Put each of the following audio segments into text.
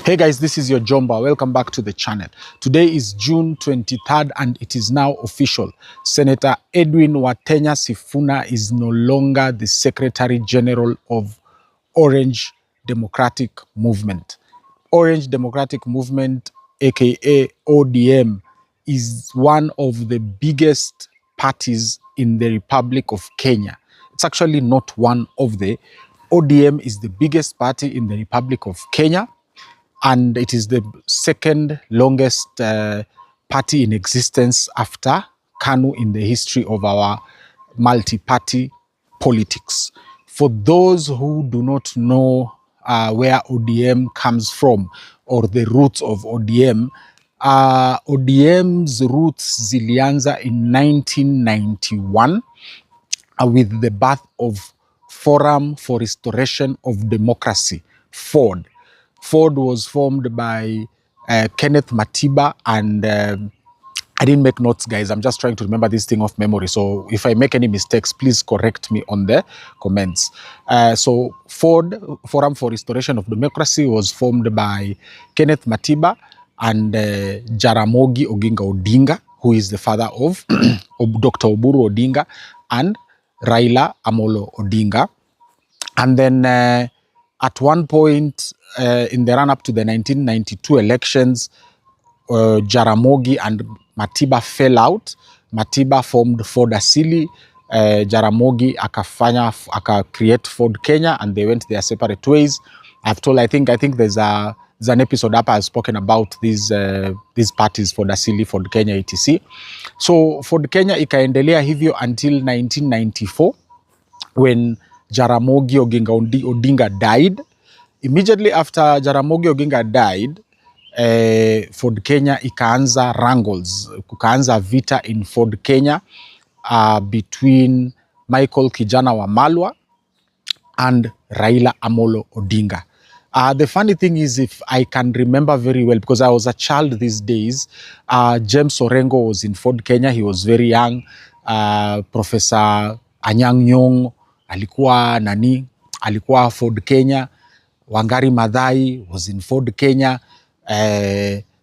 Hey guys, this is your Jomba. Welcome back to the channel. Today is June 23rd and it is now official. Senator Edwin Sifuna is no longer the Secretary General of Orange Democratic Movement. Orange Democratic Movement, aka ODM, is one of the biggest parties in the Republic of Kenya. It's actually not one of the. ODM is the biggest party in the Republic of Kenya, and it is the second longest party in existence after KANU in the history of our multi-party politics. For those who do not know where ODM comes from or the roots of ODM, ODM's roots zilianza in 1991 with the birth of Forum for Restoration of Democracy, FORD. FORD was formed by Kenneth Matiba and I didn't make notes, guys. I'm just trying to remember this thing off memory. So if I make any mistakes, please correct me on the comments. So FORD, Forum for Restoration of Democracy, was formed by Kenneth Matiba and Jaramogi Odinga, who is the father of Dr. Oburu Odinga and Raila Amolo Odinga. And then at one point in the run-up to the 1992 elections, Jaramogi and Matiba fell out. Matiba formed Ford Asili, Jaramogi aka create Ford Kenya, and they went their separate ways. I think there's an episode up I've spoken about these parties, Ford Asili, Ford Kenya, etc. So Ford Kenya ikaendelea hivyo until 1994 when Jaramogi Odinga died. Immediately after Jaramogi Odinga died, Ford Kenya ikaanza wrangles, kukaanza vita in Ford Kenya between Michael Kijana Wamalwa and Raila Amolo Odinga. The funny thing is, if I can remember very well, because I was a child these days, James Orengo was in Ford Kenya. He was very young. Professor Anyang' Nyong'o alikuwa Ford Kenya. Wangari Maathai was in Ford Kenya.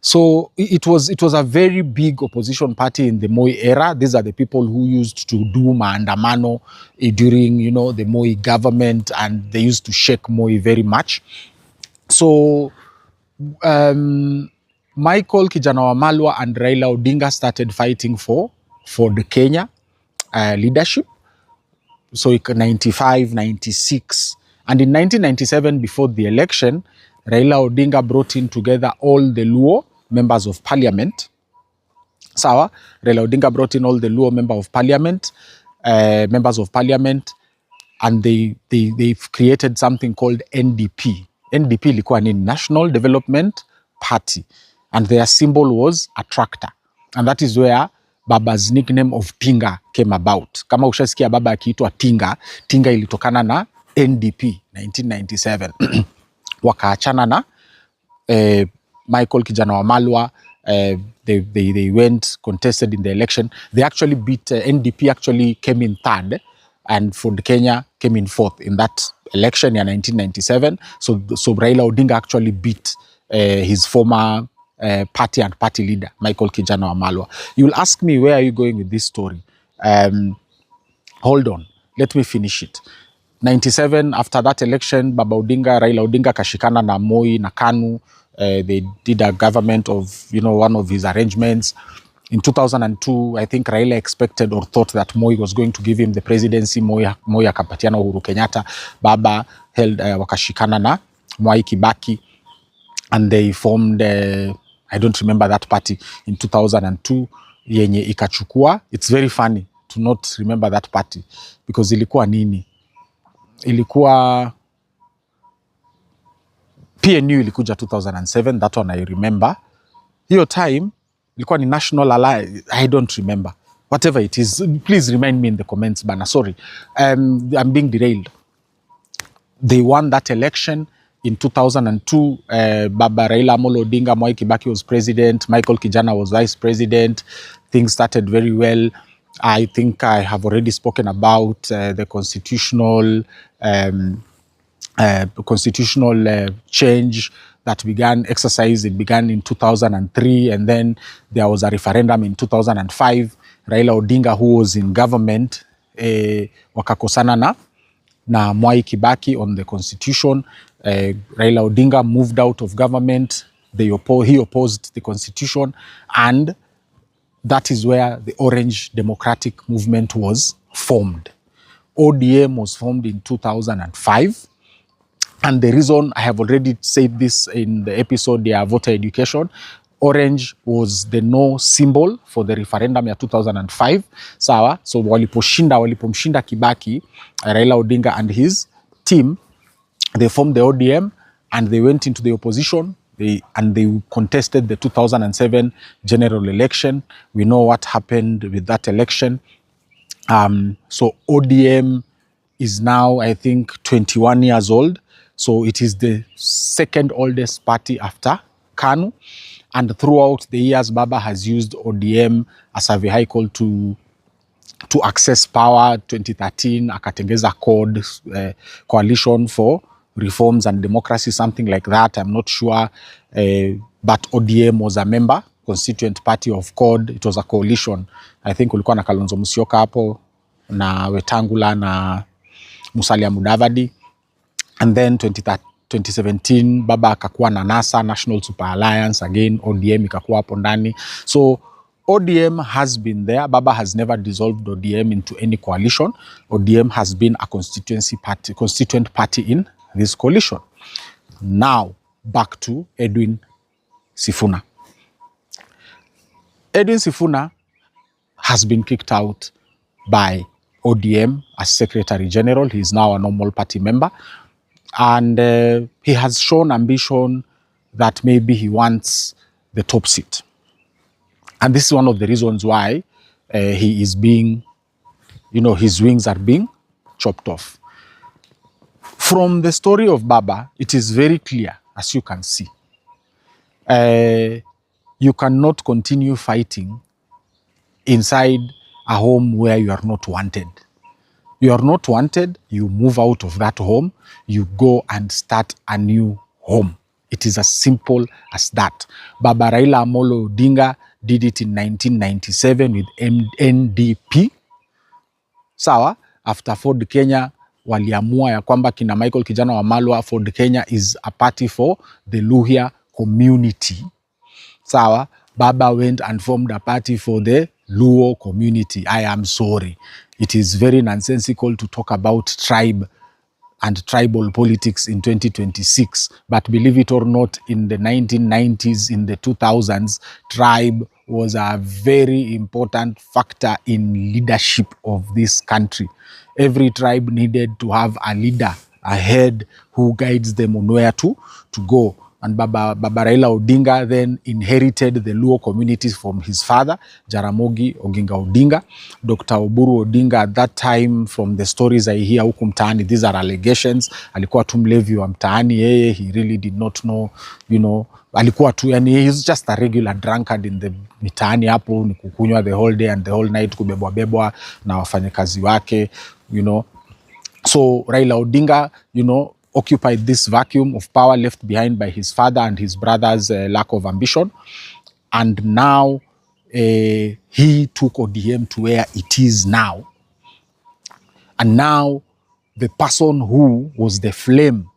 So it was a very big opposition party in the Moi era. These are the people who used to do maandamano during, the Moi government, and they used to shake Moi very much. So Michael Kijana Wamalwa and Raila Odinga started fighting for the Kenya leadership. So 95, 96. And in 1997, before the election, Raila Odinga brought in together all the Luo members of parliament. Sawa, Raila Odinga brought in all the Luo members of parliament, and they've created something called NDP. NDP ilikuwa ni National Development Party, and their symbol was a tractor, and that is where Baba's nickname of Tinga came about. Kama ushasikia baba akiitwa Tinga, Tinga ilitokana na NDP 1997. Wakaachana na Michael Kijana Wamalwa. They went, contested in the election. They actually beat NDP actually came in third, and Ford Kenya came in fourth in that election in 1997. So Raila Odinga actually beat his former party and party leader, Michael Kijana Wamalwa. You'll ask me, where are you going with this story? Hold on, let me finish it. 97, after that election, Raila Odinga kashikana na Moi na KANU. They did a government of, one of his arrangements. In 2002, I think Raila expected or thought that Moi was going to give him the presidency. Moi akapatiana Uhuru Kenyatta. Baba held wakashikana na Mwai Kibaki, and they formed, I don't remember that party, in 2002, yenye ikachukua. It's very funny to not remember that party, because ilikuwa nini? Ilikuwa PNU ilikuja 2007, that one I remember. Hiyo time ilikuwa ni National Alliance, I don't remember. Whatever it is, please remind me in the comments, bana. Sorry, I'm being derailed. They won that election in 2002. Baba Raila Amolo Odinga, Mwai Kibaki was president, Michael Kijana was vice president. Things started very well. I think I have already spoken about the constitutional change that began exercise. It began in 2003, and then there was a referendum in 2005. Raila Odinga, who was in government, wakakosana na Mwai Kibaki on the constitution. Raila Odinga moved out of government. He opposed the constitution, and that is where the Orange Democratic Movement was formed. ODM was formed in 2005. And the reason, I have already said this in the episode, voter education, orange was the no symbol for the referendum ya 2005. Sawa, so walipomshinda Kibaki, Raila Odinga and his team, they formed the ODM and they went into the opposition. They contested the 2007 general election. We know what happened with that election. So ODM is now, I think, 21 years old. So it is the second oldest party after KANU. And throughout the years, Baba has used ODM as a vehicle to access power. 2013, akatengeza coalition for reforms and democracy, something like that. I'm not sure. But ODM was a member, constituent party of CORD. It was a coalition. I think ulikuwa na Kalonzo Musyoka hapo, na Wetangula, na Musalia Mudavadi. And then 2017, Baba akakuwa na NASA, National Super Alliance. Again, ODM ikakuwa hapo ndani. So ODM has been there. Baba has never dissolved ODM into any coalition. ODM has been a constituent party in this coalition. Now, back to Edwin Sifuna. Edwin Sifuna has been kicked out by ODM as Secretary General. He is now a normal party member. And he has shown ambition that maybe he wants the top seat. And this is one of the reasons why he is being, his wings are being chopped off. From the story of Baba, it is very clear, as you can see. You cannot continue fighting inside a home where you are not wanted. You are not wanted, you move out of that home, you go and start a new home. It is as simple as that. Baba Raila Amolo Odinga did it in 1997 with NDP. Sawa, after Ford Kenya, waliamua ya kwamba kina Michael Kijana Wamalwa, Ford Kenya is a party for the Luhya community. Sawa, Baba went and formed a party for the Luo community. I am sorry. It is very nonsensical to talk about tribe and tribal politics in 2026. But believe it or not, in the 1990s, in the 2000s, tribe was a very important factor in leadership of this country. Every tribe needed to have a leader, a head who guides them on where to go. And Baba Raila Odinga then inherited the Luo communities from his father, Jaramogi Oginga Odinga. Dr. Oburu Odinga at that time, from the stories I hear huku mtaani, these are allegations, alikuwa tu mlevi wa mtaani yeye, he really did not know, alikuwa tu, yani he's just a regular drunkard in the mitaani hapo, ni kukunywa the whole day and the whole night, kubebwa na wafanyakazi wake, So Raila Odinga, occupied this vacuum of power left behind by his father and his brother's lack of ambition. And now he took ODM to where it is now. And now the person who was the flame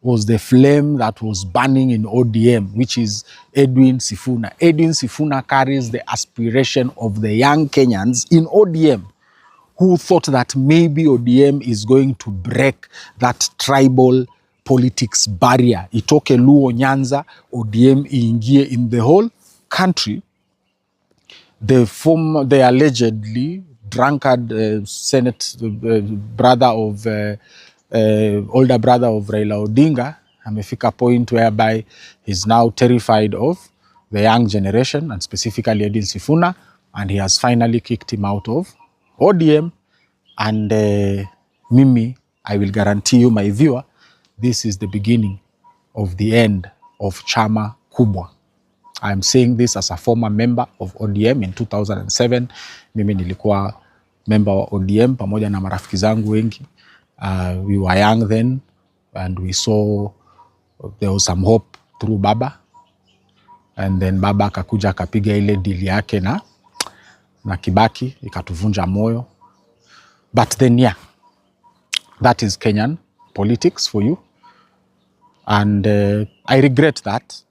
that was burning in ODM, which is Edwin Sifuna. Edwin Sifuna carries the aspiration of the young Kenyans in ODM, who thought that maybe ODM is going to break that tribal politics barrier. Itoke Luo Nyanza, ODM iingie in the whole country. The allegedly drunkard older brother of Raila Odinga, amefika point whereby he's now terrified of the young generation, and specifically Edwin Sifuna, and he has finally kicked him out of ODM. And Mimi, I will guarantee you, my viewer, this is the beginning of the end of Chama Kubwa. I am saying this as a former member of ODM in 2007. Mimi nilikuwa member wa ODM pamoja na marafiki zangu wengi. We were young then, and we saw there was some hope through Baba, and then Baba akakuja akapiga ile deal yake na Kibaki, ikatuvunja moyo. But then yeah, that is Kenyan politics for you, and I regret that,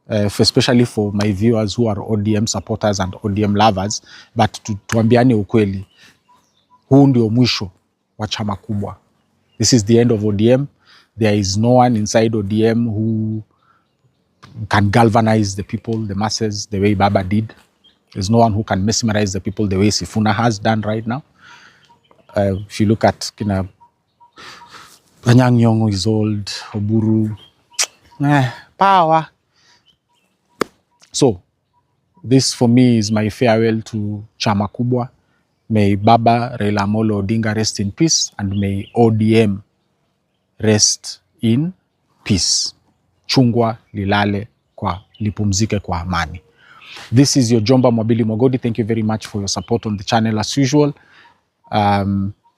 especially for my viewers who are ODM supporters and ODM lovers. But tuambiane ukweli, huu ndio mwisho wa chama kubwa. This is the end of ODM. There is no one inside ODM who can galvanize the people, the masses, the way Baba did. There's no one who can mesmerize the people the way Sifuna has done right now. If you look at Anyang' Nyong'o is old, Oburu, power. So this for me is my farewell to chama kubwa. May Baba Raila Amolo Odinga rest in peace, and may ODM rest in peace. Chungwa lilale kwa lipumzike kwa amani. This is your Jomba Mwabili Mogodi. Thank you very much for your support on the channel as usual.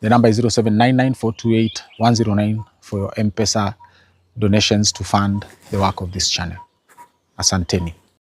The number is 0799-428-109 for your M-Pesa donations to fund the work of this channel. Asanteni.